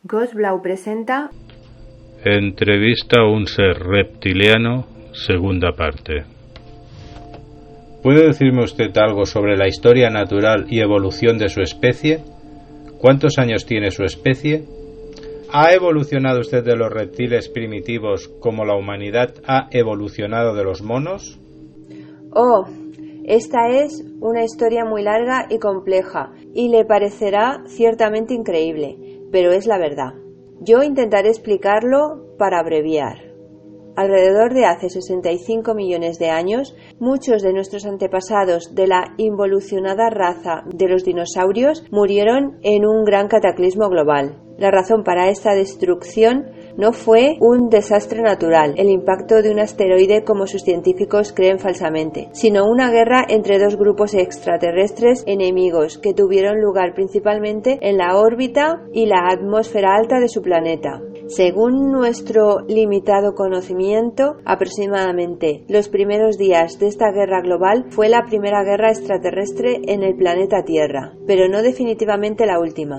Ghost Blau presenta Entrevista a un ser reptiliano, segunda parte. ¿Puede decirme usted algo sobre la historia natural y evolución de su especie? ¿Cuántos años tiene su especie? ¿Ha evolucionado usted de los reptiles primitivos como la humanidad ha evolucionado de los monos? Oh, esta es una historia muy larga y compleja y le parecerá ciertamente increíble, pero es la verdad. Yo intentaré explicarlo para abreviar. Alrededor de hace 65 millones de años, muchos de nuestros antepasados de la involucionada raza de los dinosaurios murieron en un gran cataclismo global. La razón para esta destrucción no fue un desastre natural, el impacto de un asteroide como sus científicos creen falsamente, sino una guerra entre dos grupos extraterrestres enemigos que tuvieron lugar principalmente en la órbita y la atmósfera alta de su planeta. Según nuestro limitado conocimiento, aproximadamente los primeros días de esta guerra global fue la primera guerra extraterrestre en el planeta Tierra, pero no definitivamente la última.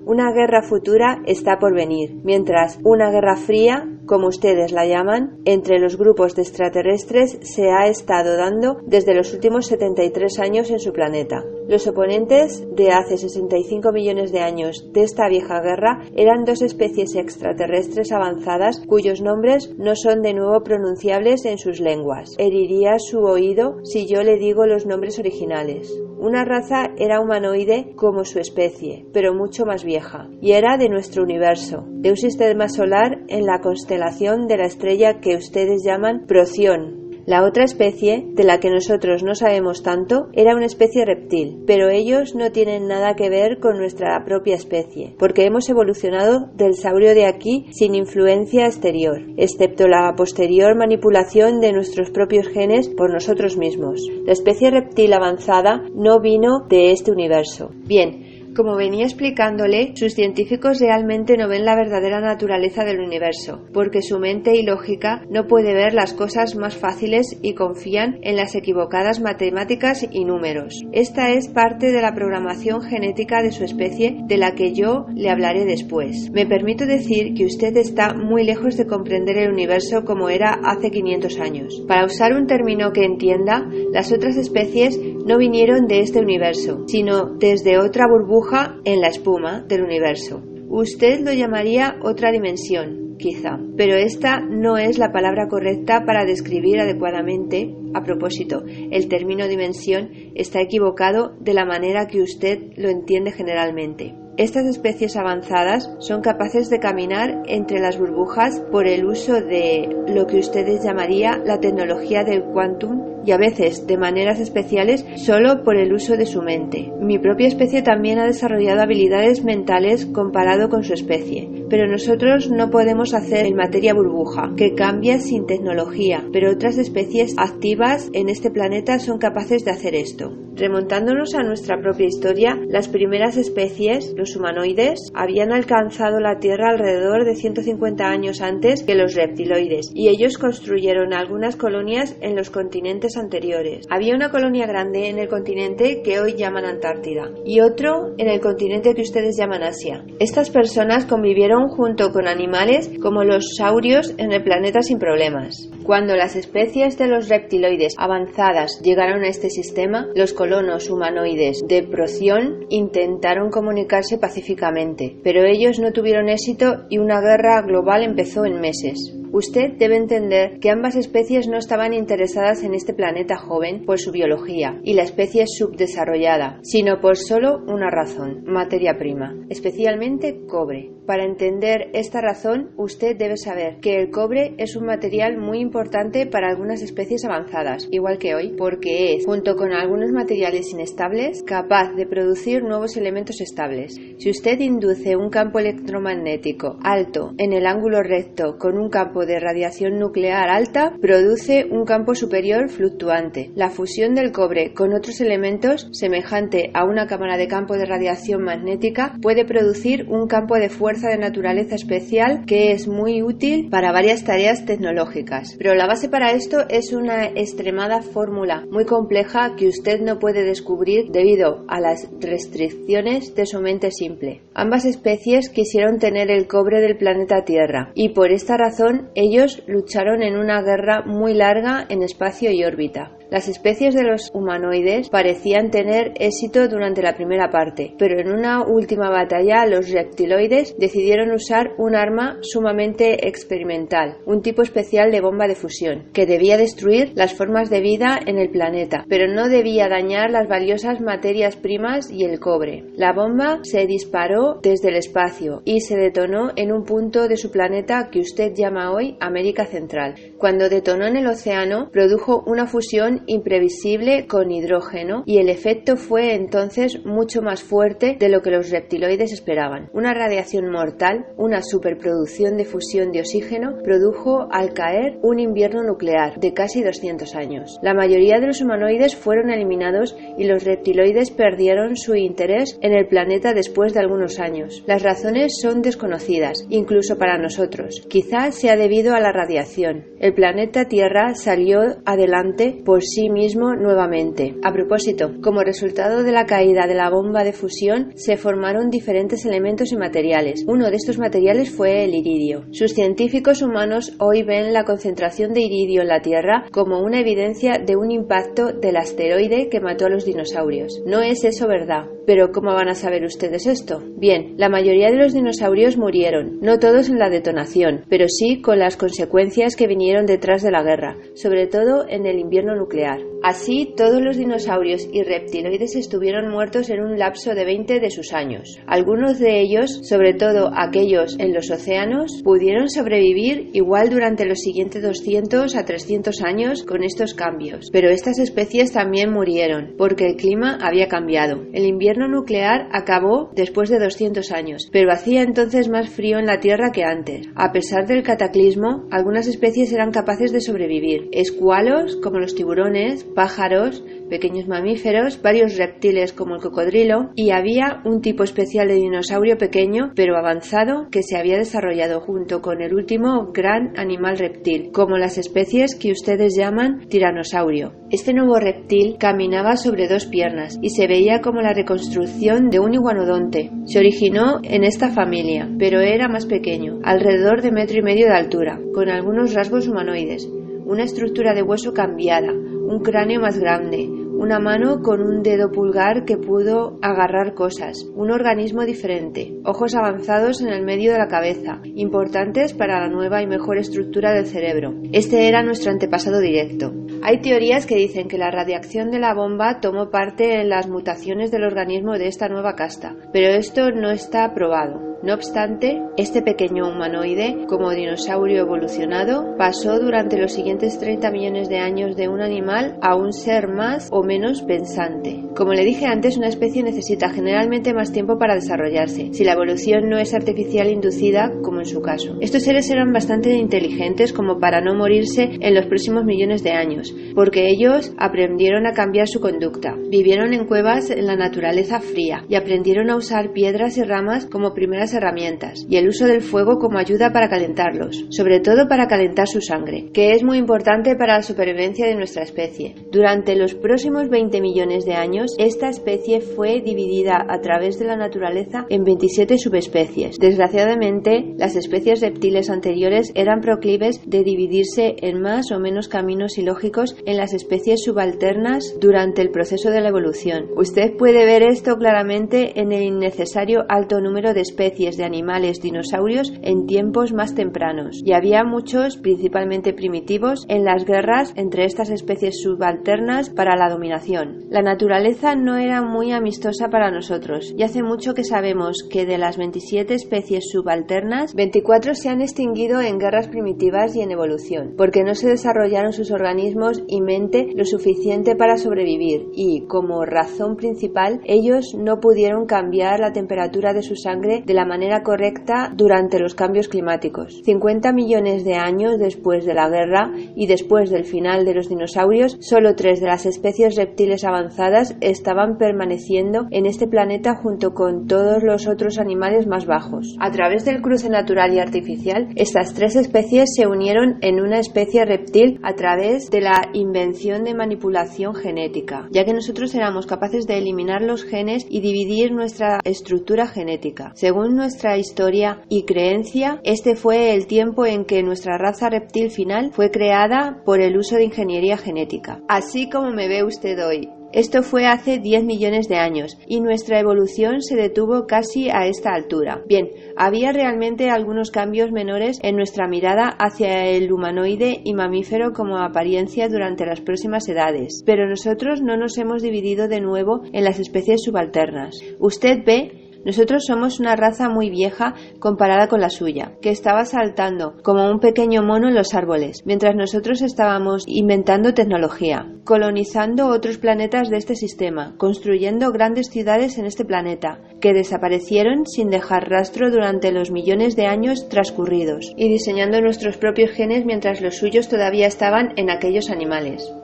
Una guerra futura está por venir, mientras una guerra fría, como ustedes la llaman, entre los grupos de extraterrestres se ha estado dando desde los últimos 73 años en su planeta. Los oponentes de hace 65 millones de años de esta vieja guerra eran dos especies extraterrestres avanzadas cuyos nombres no son de nuevo pronunciables en sus lenguas. Heriría su oído si yo le digo los nombres originales. Una raza era humanoide como su especie, pero mucho más vieja, y era de nuestro universo, de un sistema solar en la constelación de la estrella que ustedes llaman Procyon. La otra especie, de la que nosotros no sabemos tanto, era una especie reptil, pero ellos no tienen nada que ver con nuestra propia especie, porque hemos evolucionado del saurio de aquí sin influencia exterior, excepto la posterior manipulación de nuestros propios genes por nosotros mismos. La especie reptil avanzada no vino de este universo. Bien, como venía explicándole, sus científicos realmente no ven la verdadera naturaleza del universo, porque su mente ilógica no puede ver las cosas más fáciles y confían en las equivocadas matemáticas y números. Esta es parte de la programación genética de su especie, de la que yo le hablaré después. Me permito decir que usted está muy lejos de comprender el universo como era hace 500 años. Para usar un término que entienda, las otras especies no vinieron de este universo, sino desde otra burbuja en la espuma del universo. Usted lo llamaría otra dimensión, quizá, pero esta no es la palabra correcta para describir adecuadamente. A propósito, el término dimensión está equivocado de la manera que usted lo entiende generalmente. Estas especies avanzadas son capaces de caminar entre las burbujas por el uso de lo que ustedes llamaría la tecnología del quantum y a veces de maneras especiales solo por el uso de su mente. Mi propia especie también ha desarrollado habilidades mentales comparado con su especie, pero nosotros no podemos hacer en materia burbuja, que cambia sin tecnología, pero otras especies activas en este planeta son capaces de hacer esto. Remontándonos a nuestra propia historia, las primeras especies, los humanoides, habían alcanzado la Tierra alrededor de 150 años antes que los reptiloides, y ellos construyeron algunas colonias en los continentes anteriores. Había una colonia grande en el continente que hoy llaman Antártida, y otro en el continente que ustedes llaman Asia. Estas personas convivieron junto con animales como los saurios en el planeta sin problemas. Cuando las especies de los reptiloides avanzadas llegaron a este sistema, los colonos humanoides de Procyon intentaron comunicarse pacíficamente, pero ellos no tuvieron éxito y una guerra global empezó en meses. Usted debe entender que ambas especies no estaban interesadas en este planeta joven por su biología y la especie subdesarrollada, sino por solo una razón: materia prima, especialmente cobre. Para entender esta razón, usted debe saber que el cobre es un material muy importante para algunas especies avanzadas, igual que hoy, porque es, junto con algunos materiales inestables, capaz de producir nuevos elementos estables. Si usted induce un campo electromagnético alto en el ángulo recto con un campo campo de radiación nuclear alta produce un campo superior fluctuante. La fusión del cobre con otros elementos, semejante a una cámara de campo de radiación magnética, puede producir un campo de fuerza de naturaleza especial que es muy útil para varias tareas tecnológicas. Pero la base para esto es una extremada fórmula muy compleja que usted no puede descubrir debido a las restricciones de su mente simple. Ambas especies quisieron tener el cobre del planeta Tierra y por esta razón ellos lucharon en una guerra muy larga en espacio y órbita. Las especies de los humanoides parecían tener éxito durante la primera parte, pero en una última batalla los reptiloides decidieron usar un arma sumamente experimental, un tipo especial de bomba de fusión, que debía destruir las formas de vida en el planeta, pero no debía dañar las valiosas materias primas y el cobre. La bomba se disparó desde el espacio y se detonó en un punto de su planeta que usted llama hoy América Central. Cuando detonó en el océano, produjo una fusión imprevisible con hidrógeno y el efecto fue entonces mucho más fuerte de lo que los reptiloides esperaban. Una radiación mortal, una superproducción de fusión de oxígeno, produjo al caer un invierno nuclear de casi 200 años. La mayoría de los humanoides fueron eliminados y los reptiloides perdieron su interés en el planeta después de algunos años. Las razones son desconocidas, incluso para nosotros. Quizás sea debido a la radiación. El planeta Tierra salió adelante por sí mismo nuevamente. A propósito, como resultado de la caída de la bomba de fusión, se formaron diferentes elementos y materiales. Uno de estos materiales fue el iridio. Sus científicos humanos hoy ven la concentración de iridio en la Tierra como una evidencia de un impacto del asteroide que mató a los dinosaurios. No es eso verdad. Pero ¿cómo van a saber ustedes esto? Bien, la mayoría de los dinosaurios murieron, no todos en la detonación, pero sí con las consecuencias que vinieron detrás de la guerra, sobre todo en el invierno nuclear. Así, todos los dinosaurios y reptiloides estuvieron muertos en un lapso de 20 de sus años. Algunos de ellos, sobre todo aquellos en los océanos, pudieron sobrevivir igual durante los siguientes 200 a 300 años con estos cambios. Pero estas especies también murieron, porque el clima había cambiado. El invierno nuclear acabó después de 200 años, pero hacía entonces más frío en la Tierra que antes. A pesar del cataclismo, algunas especies eran capaces de sobrevivir. Escualos, como los tiburones, pájaros, pequeños mamíferos, varios reptiles como el cocodrilo, y había un tipo especial de dinosaurio pequeño pero avanzado que se había desarrollado junto con el último gran animal reptil, como las especies que ustedes llaman tiranosaurio. Este nuevo reptil caminaba sobre dos piernas y se veía como la reconstrucción de un iguanodonte. Se originó en esta familia, pero era más pequeño, alrededor de 1,5 metros de altura, con algunos rasgos humanoides, una estructura de hueso cambiada, un cráneo más grande, una mano con un dedo pulgar que pudo agarrar cosas, un organismo diferente, ojos avanzados en el medio de la cabeza, importantes para la nueva y mejor estructura del cerebro. Este era nuestro antepasado directo. Hay teorías que dicen que la radiación de la bomba tomó parte en las mutaciones del organismo de esta nueva casta, pero esto no está probado. No obstante, este pequeño humanoide, como dinosaurio evolucionado, pasó durante los siguientes 30 millones de años de un animal a un ser más o menos pensante. Como le dije antes, una especie necesita generalmente más tiempo para desarrollarse, si la evolución no es artificial inducida, como en su caso. Estos seres eran bastante inteligentes como para no morirse en los próximos millones de años, porque ellos aprendieron a cambiar su conducta. Vivieron en cuevas en la naturaleza fría y aprendieron a usar piedras y ramas como primeras herramientas y el uso del fuego como ayuda para calentarlos, sobre todo para calentar su sangre, que es muy importante para la supervivencia de nuestra especie. Durante los próximos 20 millones de años, esta especie fue dividida a través de la naturaleza en 27 subespecies. Desgraciadamente, las especies reptiles anteriores eran proclives de dividirse en más o menos caminos ilógicos en las especies subalternas durante el proceso de la evolución. Usted puede ver esto claramente en el innecesario alto número de especies de animales dinosaurios en tiempos más tempranos, y había muchos, principalmente primitivos, en las guerras entre estas especies subalternas para la dominación. La naturaleza no era muy amistosa para nosotros, y hace mucho que sabemos que de las 27 especies subalternas, 24 se han extinguido en guerras primitivas y en evolución, porque no se desarrollaron sus organismos y mente lo suficiente para sobrevivir, y, como razón principal, ellos no pudieron cambiar la temperatura de su sangre de la manera correcta durante los cambios climáticos. 50 millones de años después de la guerra y después del final de los dinosaurios, solo 3 de las especies reptiles avanzadas estaban permaneciendo en este planeta junto con todos los otros animales más bajos. A través del cruce natural y artificial, estas 3 especies se unieron en una especie reptil a través de la invención de manipulación genética, ya que nosotros éramos capaces de eliminar los genes y dividir nuestra estructura genética. Según nuestra historia y creencia, este fue el tiempo en que nuestra raza reptil final fue creada por el uso de ingeniería genética. Así como me ve usted hoy. Esto fue hace 10 millones de años y nuestra evolución se detuvo casi a esta altura. Bien, había realmente algunos cambios menores en nuestra mirada hacia el humanoide y mamífero como apariencia durante las próximas edades, pero nosotros no nos hemos dividido de nuevo en las especies subalternas. Usted ve, nosotros somos una raza muy vieja comparada con la suya, que estaba saltando como un pequeño mono en los árboles, mientras nosotros estábamos inventando tecnología, colonizando otros planetas de este sistema, construyendo grandes ciudades en este planeta, que desaparecieron sin dejar rastro durante los millones de años transcurridos, y diseñando nuestros propios genes mientras los suyos todavía estaban en aquellos animales.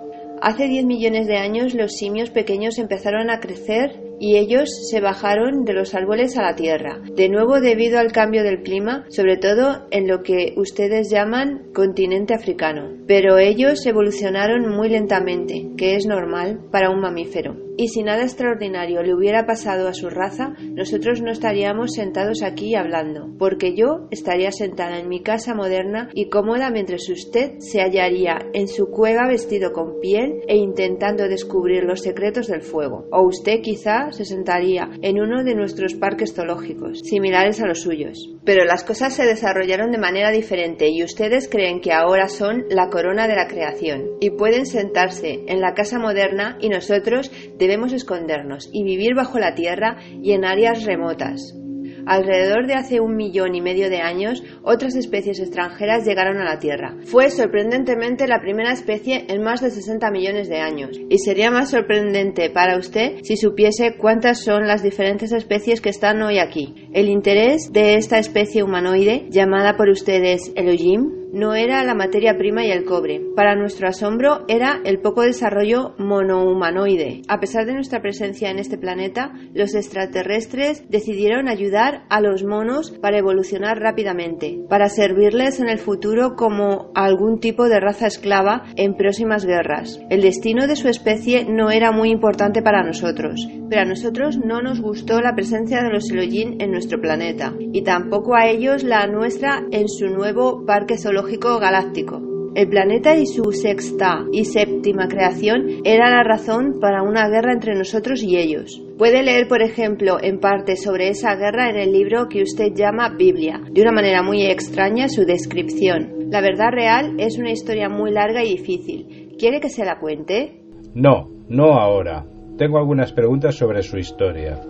Hace 10 millones de años los simios pequeños empezaron a crecer y ellos se bajaron de los árboles a la tierra, de nuevo debido al cambio del clima, sobre todo en lo que ustedes llaman continente africano. Pero ellos evolucionaron muy lentamente, que es normal para un mamífero. Y si nada extraordinario le hubiera pasado a su raza, nosotros no estaríamos sentados aquí hablando, porque yo estaría sentada en mi casa moderna y cómoda mientras usted se hallaría en su cueva vestido con piel e intentando descubrir los secretos del fuego. O usted quizá se sentaría en uno de nuestros parques zoológicos, similares a los suyos. Pero las cosas se desarrollaron de manera diferente y ustedes creen que ahora son la corona de la creación y pueden sentarse en la casa moderna y nosotros debemos escondernos y vivir bajo la tierra y en áreas remotas. Alrededor de hace 1,5 millones de años, otras especies extranjeras llegaron a la Tierra. Fue sorprendentemente la primera especie en más de 60 millones de años. Y sería más sorprendente para usted si supiese cuántas son las diferentes especies que están hoy aquí. El interés de esta especie humanoide, llamada por ustedes Elohim, no era la materia prima y el cobre. Para nuestro asombro era el poco desarrollo monohumanoide. A pesar de nuestra presencia en este planeta, los extraterrestres decidieron ayudar a los monos para evolucionar rápidamente, para servirles en el futuro como algún tipo de raza esclava en próximas guerras. El destino de su especie no era muy importante para nosotros, pero a nosotros no nos gustó la presencia de los Elohim en nuestro planeta, y tampoco a ellos la nuestra en su nuevo parque zoológico galáctico. El planeta y su sexta y séptima creación era la razón para una guerra entre nosotros y ellos. Puede leer, por ejemplo, en parte sobre esa guerra en el libro que usted llama Biblia. De una manera muy extraña su descripción. La verdad real es una historia muy larga y difícil. ¿Quiere que se la cuente? No, no ahora. Tengo algunas preguntas sobre su historia.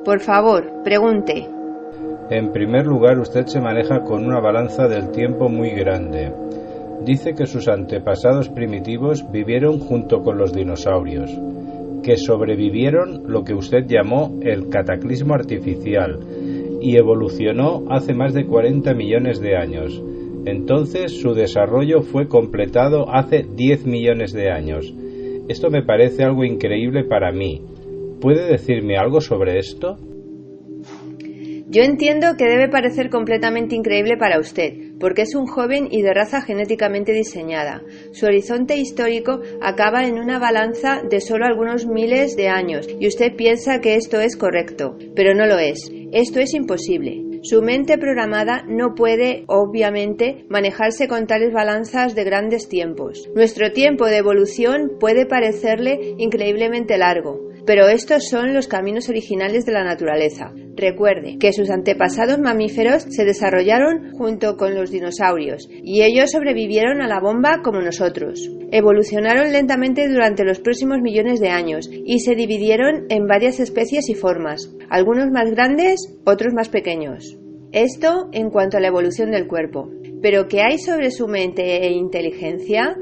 Por favor, pregunte. En primer lugar, usted se maneja con una balanza del tiempo muy grande. Dice que sus antepasados primitivos vivieron junto con los dinosaurios, que sobrevivieron lo que usted llamó el cataclismo artificial y evolucionó hace más de 40 millones de años. Entonces su desarrollo fue completado hace 10 millones de años. Esto me parece algo increíble para mí. ¿Puede decirme algo sobre esto? Yo entiendo que debe parecer completamente increíble para usted, porque es un joven y de raza genéticamente diseñada. Su horizonte histórico acaba en una balanza de solo algunos miles de años, y usted piensa que esto es correcto, pero no lo es. Esto es imposible. Su mente programada no puede, obviamente, manejarse con tales balanzas de grandes tiempos. Nuestro tiempo de evolución puede parecerle increíblemente largo, pero estos son los caminos originales de la naturaleza. Recuerde que sus antepasados mamíferos se desarrollaron junto con los dinosaurios y ellos sobrevivieron a la bomba como nosotros. Evolucionaron lentamente durante los próximos millones de años y se dividieron en varias especies y formas, algunos más grandes, otros más pequeños. Esto en cuanto a la evolución del cuerpo. ¿Pero qué hay sobre su mente e inteligencia?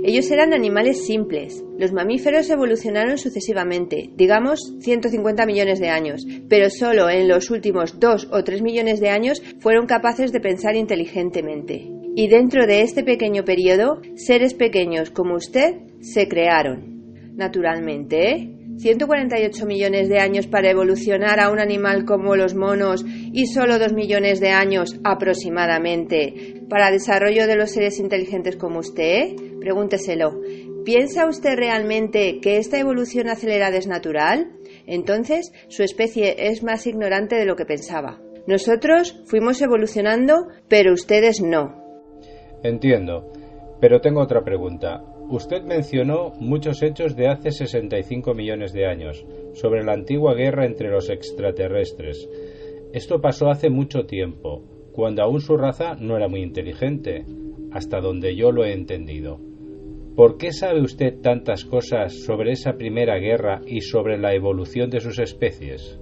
Ellos eran animales simples. Los mamíferos evolucionaron sucesivamente, digamos 150 millones de años, pero solo en los últimos 2 o 3 millones de años fueron capaces de pensar inteligentemente. Y dentro de este pequeño periodo, seres pequeños como usted se crearon. Naturalmente, ¿eh? 148 millones de años para evolucionar a un animal como los monos y solo 2 millones de años aproximadamente para el desarrollo de los seres inteligentes como usted, ¿eh? Pregúnteselo. ¿Piensa usted realmente que esta evolución acelerada es natural? Entonces, su especie es más ignorante de lo que pensaba. Nosotros fuimos evolucionando, pero ustedes no. Entiendo, pero tengo otra pregunta. Usted mencionó muchos hechos de hace 65 millones de años, sobre la antigua guerra entre los extraterrestres. Esto pasó hace mucho tiempo, cuando aún su raza no era muy inteligente, hasta donde yo lo he entendido. ¿Por qué sabe usted tantas cosas sobre esa primera guerra y sobre la evolución de sus especies?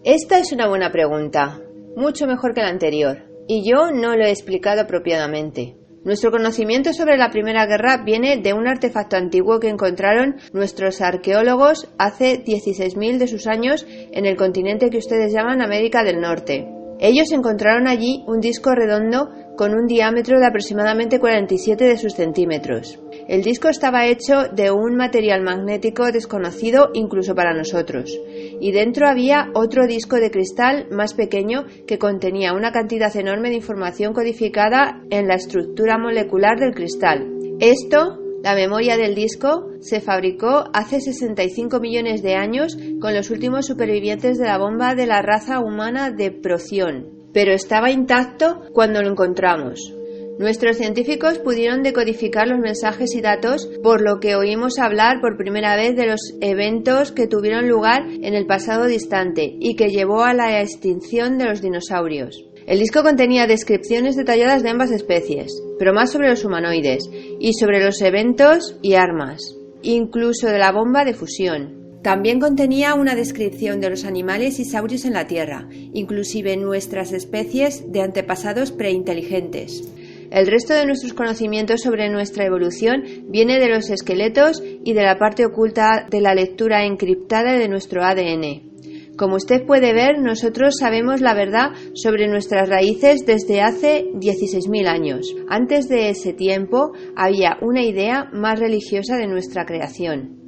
Esta es una buena pregunta, mucho mejor que la anterior, y yo no lo he explicado apropiadamente. Nuestro conocimiento sobre la Primera Guerra viene de un artefacto antiguo que encontraron nuestros arqueólogos hace 16.000 de sus años en el continente que ustedes llaman América del Norte. Ellos encontraron allí un disco redondo con un diámetro de aproximadamente 47 de sus centímetros. El disco estaba hecho de un material magnético desconocido incluso para nosotros, y dentro había otro disco de cristal más pequeño que contenía una cantidad enorme de información codificada en la estructura molecular del cristal. Esto, la memoria del disco, se fabricó hace 65 millones de años con los últimos supervivientes de la bomba de la raza humana de Procyon, pero estaba intacto cuando lo encontramos. Nuestros científicos pudieron decodificar los mensajes y datos, por lo que oímos hablar por primera vez de los eventos que tuvieron lugar en el pasado distante y que llevó a la extinción de los dinosaurios. El disco contenía descripciones detalladas de ambas especies, pero más sobre los humanoides y sobre los eventos y armas, incluso de la bomba de fusión. También contenía una descripción de los animales y saurios en la Tierra, inclusive nuestras especies de antepasados preinteligentes. El resto de nuestros conocimientos sobre nuestra evolución viene de los esqueletos y de la parte oculta de la lectura encriptada de nuestro ADN. Como usted puede ver, nosotros sabemos la verdad sobre nuestras raíces desde hace 16.000 años. Antes de ese tiempo había una idea más religiosa de nuestra creación.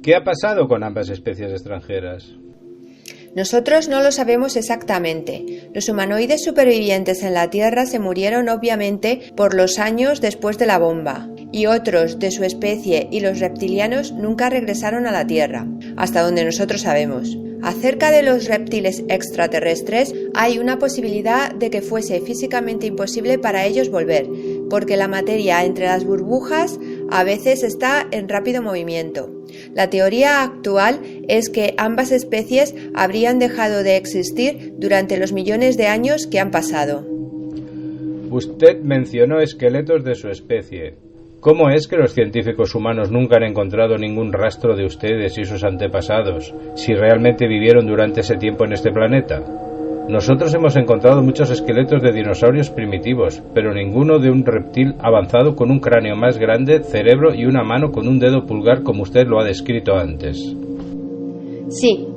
¿Qué ha pasado con ambas especies extranjeras? Nosotros no lo sabemos exactamente. Los humanoides supervivientes en la Tierra se murieron obviamente por los años después de la bomba, y otros de su especie y los reptilianos nunca regresaron a la Tierra, hasta donde nosotros sabemos. Acerca de los reptiles extraterrestres, hay una posibilidad de que fuese físicamente imposible para ellos volver, porque la materia entre las burbujas a veces está en rápido movimiento. La teoría actual es que ambas especies habrían dejado de existir durante los millones de años que han pasado. Usted mencionó esqueletos de su especie. ¿Cómo es que los científicos humanos nunca han encontrado ningún rastro de ustedes y sus antepasados, si realmente vivieron durante ese tiempo en este planeta? Nosotros hemos encontrado muchos esqueletos de dinosaurios primitivos, pero ninguno de un reptil avanzado con un cráneo más grande, cerebro y una mano con un dedo pulgar como usted lo ha descrito antes. Sí,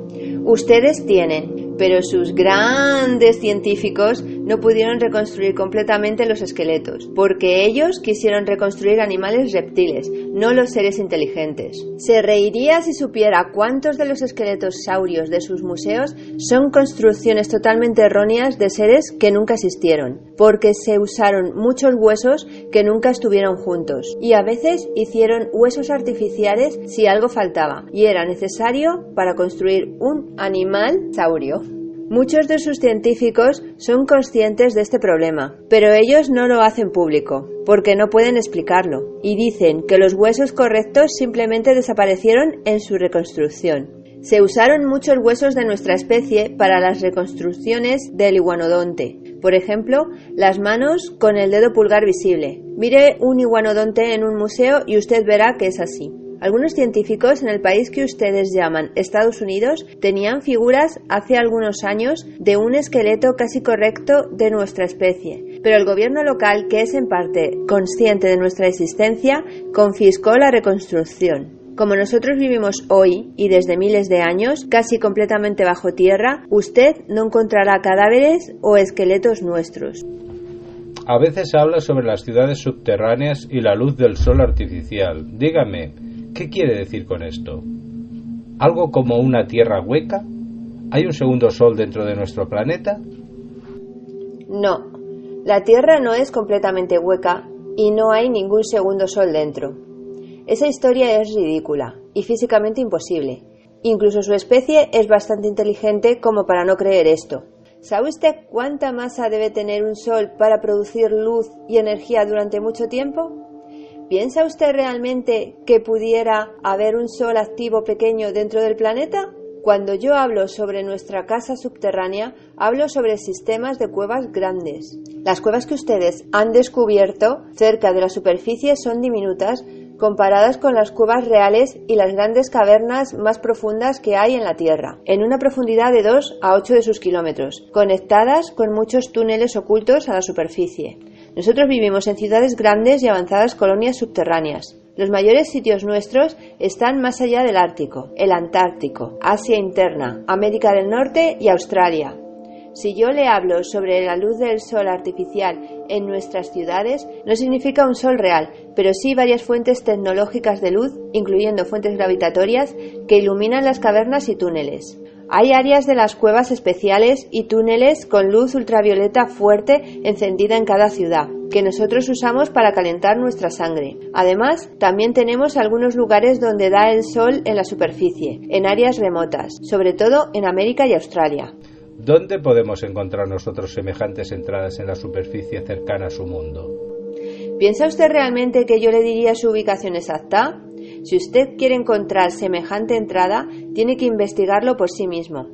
ustedes tienen, pero sus grandes científicos no pudieron reconstruir completamente los esqueletos, porque ellos quisieron reconstruir animales reptiles, no los seres inteligentes. Se reiría si supiera cuántos de los esqueletos saurios de sus museos son construcciones totalmente erróneas de seres que nunca existieron, porque se usaron muchos huesos que nunca estuvieron juntos, y a veces hicieron huesos artificiales si algo faltaba, y era necesario para construir un animal saurio. Muchos de sus científicos son conscientes de este problema, pero ellos no lo hacen público, porque no pueden explicarlo, y dicen que los huesos correctos simplemente desaparecieron en su reconstrucción. Se usaron muchos huesos de nuestra especie para las reconstrucciones del iguanodonte. Por ejemplo, las manos con el dedo pulgar visible. Mire un iguanodonte en un museo y usted verá que es así. Algunos científicos en el país que ustedes llaman Estados Unidos tenían figuras hace algunos años de un esqueleto casi correcto de nuestra especie, pero el gobierno local, que es en parte consciente de nuestra existencia, confiscó la reconstrucción. Como nosotros vivimos hoy y desde miles de años, casi completamente bajo tierra, usted no encontrará cadáveres o esqueletos nuestros. A veces habla sobre las ciudades subterráneas y la luz del sol artificial. Dígame, ¿qué quiere decir con esto? ¿Algo como una tierra hueca? ¿Hay un segundo sol dentro de nuestro planeta? No, la Tierra no es completamente hueca y no hay ningún segundo sol dentro. Esa historia es ridícula y físicamente imposible. Incluso su especie es bastante inteligente como para no creer esto. ¿Sabe usted cuánta masa debe tener un sol para producir luz y energía durante mucho tiempo? ¿Piensa usted realmente que pudiera haber un sol activo pequeño dentro del planeta? Cuando yo hablo sobre nuestra casa subterránea, hablo sobre sistemas de cuevas grandes. Las cuevas que ustedes han descubierto cerca de la superficie son diminutas comparadas con las cuevas reales y las grandes cavernas más profundas que hay en la Tierra, en una profundidad de 2 a 8 de sus kilómetros, conectadas con muchos túneles ocultos a la superficie. Nosotros vivimos en ciudades grandes y avanzadas colonias subterráneas. Los mayores sitios nuestros están más allá del Ártico, el Antártico, Asia interna, América del Norte y Australia. Si yo le hablo sobre la luz del sol artificial en nuestras ciudades, no significa un sol real, pero sí varias fuentes tecnológicas de luz, incluyendo fuentes gravitatorias, que iluminan las cavernas y túneles. Hay áreas de las cuevas especiales y túneles con luz ultravioleta fuerte encendida en cada ciudad, que nosotros usamos para calentar nuestra sangre. Además, también tenemos algunos lugares donde da el sol en la superficie, en áreas remotas, sobre todo en América y Australia. ¿Dónde podemos encontrar nosotros semejantes entradas en la superficie cercana a su mundo? ¿Piensa usted realmente que yo le diría su ubicación exacta? Si usted quiere encontrar semejante entrada, tiene que investigarlo por sí mismo.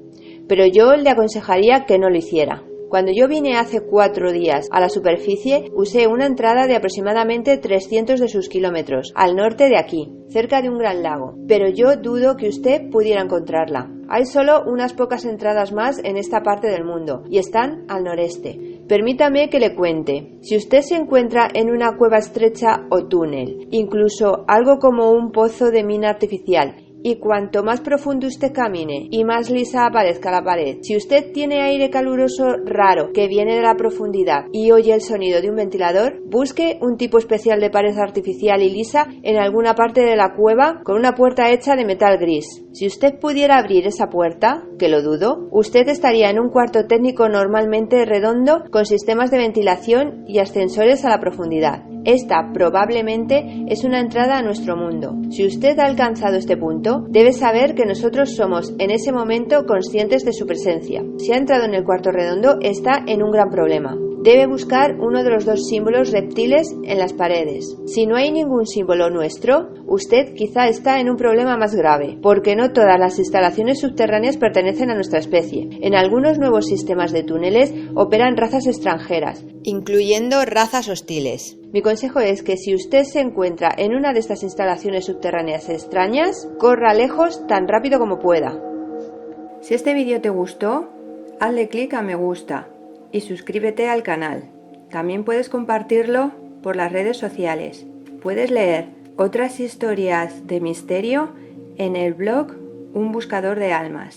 Pero yo le aconsejaría que no lo hiciera. Cuando yo vine hace 4 días a la superficie, usé una entrada de aproximadamente 300 de sus kilómetros, al norte de aquí, cerca de un gran lago. Pero yo dudo que usted pudiera encontrarla. Hay solo unas pocas entradas más en esta parte del mundo, y están al noreste. Permítame que le cuente. Si usted se encuentra en una cueva estrecha o túnel, incluso algo como un pozo de mina artificial, y cuanto más profundo usted camine y más lisa aparezca la pared, si usted tiene aire caluroso raro que viene de la profundidad y oye el sonido de un ventilador, busque un tipo especial de pared artificial y lisa en alguna parte de la cueva con una puerta hecha de metal gris. Si usted pudiera abrir esa puerta, que lo dudo, usted estaría en un cuarto técnico normalmente redondo con sistemas de ventilación y ascensores a la profundidad. Esta probablemente es una entrada a nuestro mundo. Si usted ha alcanzado este punto, debe saber que nosotros somos en ese momento conscientes de su presencia. Si ha entrado en el cuarto redondo, está en un gran problema. Debe buscar uno de los 2 símbolos reptiles en las paredes. Si no hay ningún símbolo nuestro, usted quizá está en un problema más grave, porque no todas las instalaciones subterráneas pertenecen a nuestra especie. En algunos nuevos sistemas de túneles operan razas extranjeras, incluyendo razas hostiles. Mi consejo es que si usted se encuentra en una de estas instalaciones subterráneas extrañas, corra lejos tan rápido como pueda. Si este vídeo te gustó, hazle clic a me gusta y suscríbete al canal. También puedes compartirlo por las redes sociales. Puedes leer otras historias de misterio en el blog Un Buscador de Almas.